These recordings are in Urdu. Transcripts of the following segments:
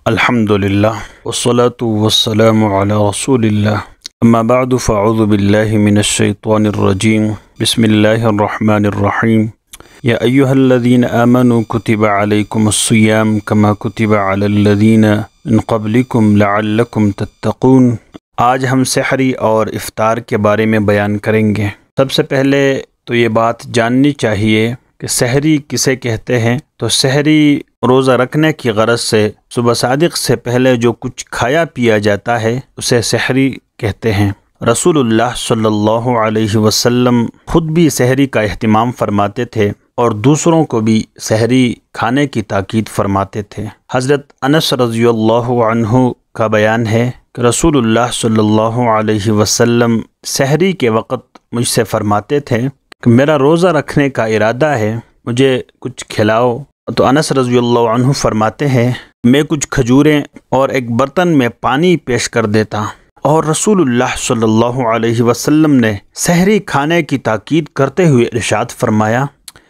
الحمدللہ والصلاة والسلام علی رسول اللہ اما بعد فاعوذ باللہ من الشیطان الرجیم بسم اللہ الرحمن الرحیم یا ایہا الذین آمنوا کتب علیکم الصیام کما کتب علی الذین من قبلکم لعلکم تتقون۔ آج ہم سحری اور افطار کے بارے میں بیان کریں گے۔ سب سے پہلے تو یہ بات جاننی چاہیے کہ سحری کسے کہتے ہیں۔ تو سحری روزہ رکھنے کی غرض سے صبح صادق سے پہلے جو کچھ کھایا پیا جاتا ہے اسے سحری کہتے ہیں۔ رسول اللہ صلی اللہ علیہ وسلم خود بھی سحری کا اہتمام فرماتے تھے اور دوسروں کو بھی سحری کھانے کی تاکید فرماتے تھے۔ حضرت انس رضی اللہ عنہ کا بیان ہے کہ رسول اللہ صلی اللہ علیہ وسلم سحری کے وقت مجھ سے فرماتے تھے کہ میرا روزہ رکھنے کا ارادہ ہے، مجھے کچھ کھلاؤ۔ تو انس رضی اللہ عنہ فرماتے ہیں میں کچھ کھجوریں اور ایک برتن میں پانی پیش کر دیتا، اور رسول اللہ صلی اللہ علیہ وسلم نے سحری کھانے کی تاکید کرتے ہوئے ارشاد فرمایا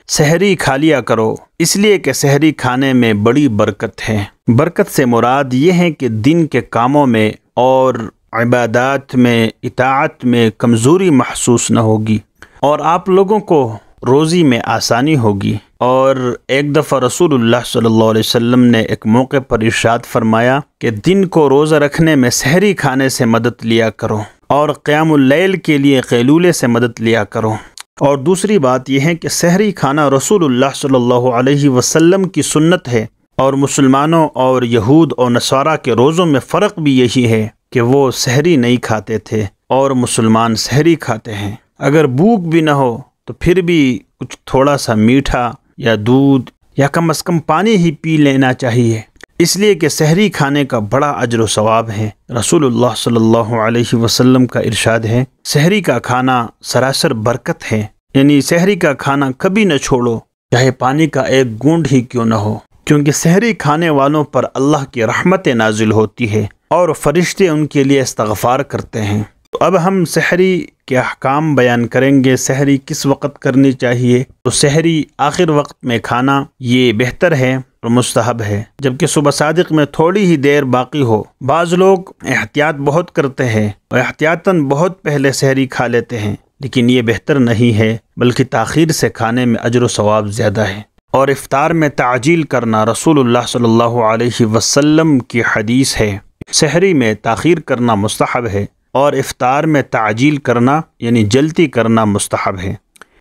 سحری کھا لیا کرو، اس لیے کہ سحری کھانے میں بڑی برکت ہے۔ برکت سے مراد یہ ہے کہ دن کے کاموں میں اور عبادات میں اطاعت میں کمزوری محسوس نہ ہوگی اور آپ لوگوں کو روزی میں آسانی ہوگی۔ اور ایک دفعہ رسول اللہ صلی اللہ علیہ وسلم نے ایک موقع پر ارشاد فرمایا کہ دن کو روزہ رکھنے میں سحری کھانے سے مدد لیا کرو اور قیام اللیل کے لیے قیلولے سے مدد لیا کرو۔ اور دوسری بات یہ ہے کہ سحری کھانا رسول اللہ صلی اللہ علیہ وسلم کی سنت ہے، اور مسلمانوں اور یہود اور نصارہ کے روزوں میں فرق بھی یہی ہے کہ وہ سحری نہیں کھاتے تھے اور مسلمان سحری کھاتے ہیں۔ اگر بھوک بھی نہ ہو تو پھر بھی کچھ تھوڑا سا میٹھا یا دودھ یا کم از کم پانی ہی پی لینا چاہیے، اس لیے کہ سحری کھانے کا بڑا اجر و ثواب ہے۔ رسول اللہ صلی اللہ علیہ وسلم کا ارشاد ہے سحری کا کھانا سراسر برکت ہے، یعنی سحری کا کھانا کبھی نہ چھوڑو، چاہے پانی کا ایک گھونٹ ہی کیوں نہ ہو، کیونکہ سحری کھانے والوں پر اللہ کی رحمت نازل ہوتی ہے اور فرشتے ان کے لیے استغفار کرتے ہیں۔ تو اب ہم سحری کے احکام بیان کریں گے۔ سحری کس وقت کرنی چاہیے؟ تو سحری آخر وقت میں کھانا یہ بہتر ہے اور مستحب ہے، جبکہ صبح صادق میں تھوڑی ہی دیر باقی ہو۔ بعض لوگ احتیاط بہت کرتے ہیں اور احتیاطاً بہت پہلے سحری کھا لیتے ہیں، لیکن یہ بہتر نہیں ہے، بلکہ تاخیر سے کھانے میں اجر و ثواب زیادہ ہے۔ اور افطار میں تعجیل کرنا رسول اللہ صلی اللہ علیہ وسلم کی حدیث ہے، سحری میں تاخیر کرنا مستحب ہے اور افطار میں تعجیل کرنا یعنی جلدی کرنا مستحب ہے۔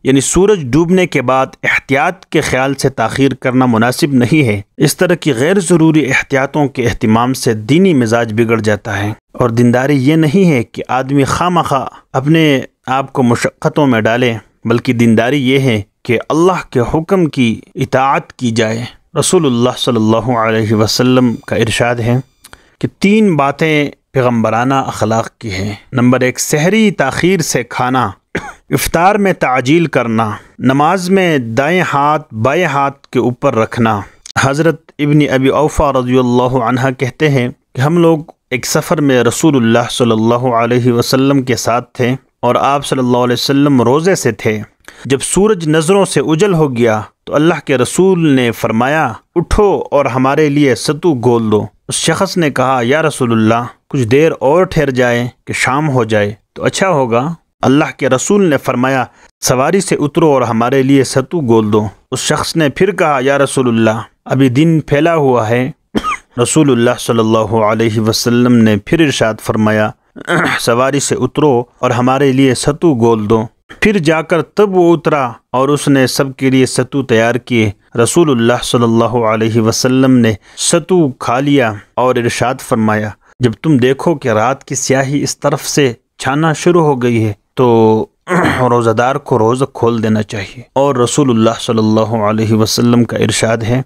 یعنی سورج ڈوبنے کے بعد احتیاط کے خیال سے تاخیر کرنا مناسب نہیں ہے۔ اس طرح کی غیر ضروری احتیاطوں کے اہتمام سے دینی مزاج بگڑ جاتا ہے، اور دینداری یہ نہیں ہے کہ آدمی خواہ مخواہ اپنے آپ کو مشقتوں میں ڈالے، بلکہ دینداری یہ ہے کہ اللہ کے حکم کی اطاعت کی جائے۔ رسول اللہ صلی اللہ علیہ وسلم کا ارشاد ہے کہ 3 باتیں پیغمبرانہ اخلاق کی ہیں۔ نمبر 1 سحری تاخیر سے کھانا، افطار میں تعجیل کرنا، نماز میں دائیں ہاتھ بائیں ہاتھ کے اوپر رکھنا۔ حضرت ابن ابی اوفا رضی اللہ عنہ کہتے ہیں کہ ہم لوگ ایک سفر میں رسول اللہ صلی اللہ علیہ وسلم کے ساتھ تھے اور آپ صلی اللہ علیہ وسلم روزے سے تھے۔ جب سورج نظروں سے اجل ہو گیا تو اللہ کے رسول نے فرمایا اٹھو اور ہمارے لیے ستو گول دو۔ اس شخص نے کہا یا رسول اللہ کچھ دیر اور ٹھہر جائے کہ شام ہو جائے تو اچھا ہوگا۔ اللہ کے رسول نے فرمایا سواری سے اترو اور ہمارے لیے ستو گول دو۔ اس شخص نے پھر کہا یا رسول اللہ ابھی دن پھیلا ہوا ہے۔ رسول اللہ صلی اللہ علیہ وسلم نے پھر ارشاد فرمایا سواری سے اترو اور ہمارے لیے ستو گول دو۔ پھر جا کر تب وہ اترا اور اس نے سب کے لیے ستو تیار کیے۔ رسول اللہ صلی اللہ علیہ وسلم نے ستو کھا لیا اور ارشاد فرمایا جب تم دیکھو کہ رات کی سیاہی اس طرف سے چھانا شروع ہو گئی ہے تو روزہ دار کو روزہ کھول دینا چاہیے۔ اور رسول اللہ صلی اللہ علیہ وسلم کا ارشاد ہے،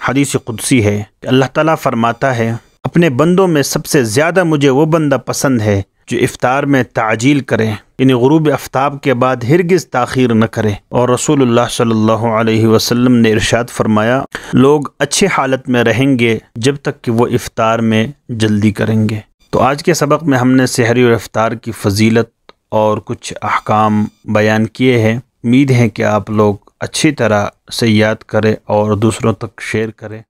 حدیث قدسی ہے کہ اللہ تعالیٰ فرماتا ہے اپنے بندوں میں سب سے زیادہ مجھے وہ بندہ پسند ہے جو افطار میں تعجیل کرے، یعنی غروب آفتاب کے بعد ہرگز تاخیر نہ کرے۔ اور رسول اللہ صلی اللہ علیہ وسلم نے ارشاد فرمایا لوگ اچھی حالت میں رہیں گے جب تک کہ وہ افطار میں جلدی کریں گے۔ تو آج کے سبق میں ہم نے سحری اور افطار کی فضیلت اور کچھ احکام بیان کیے ہیں۔ امید ہے کہ آپ لوگ اچھی طرح سے یاد کریں اور دوسروں تک شیئر کریں۔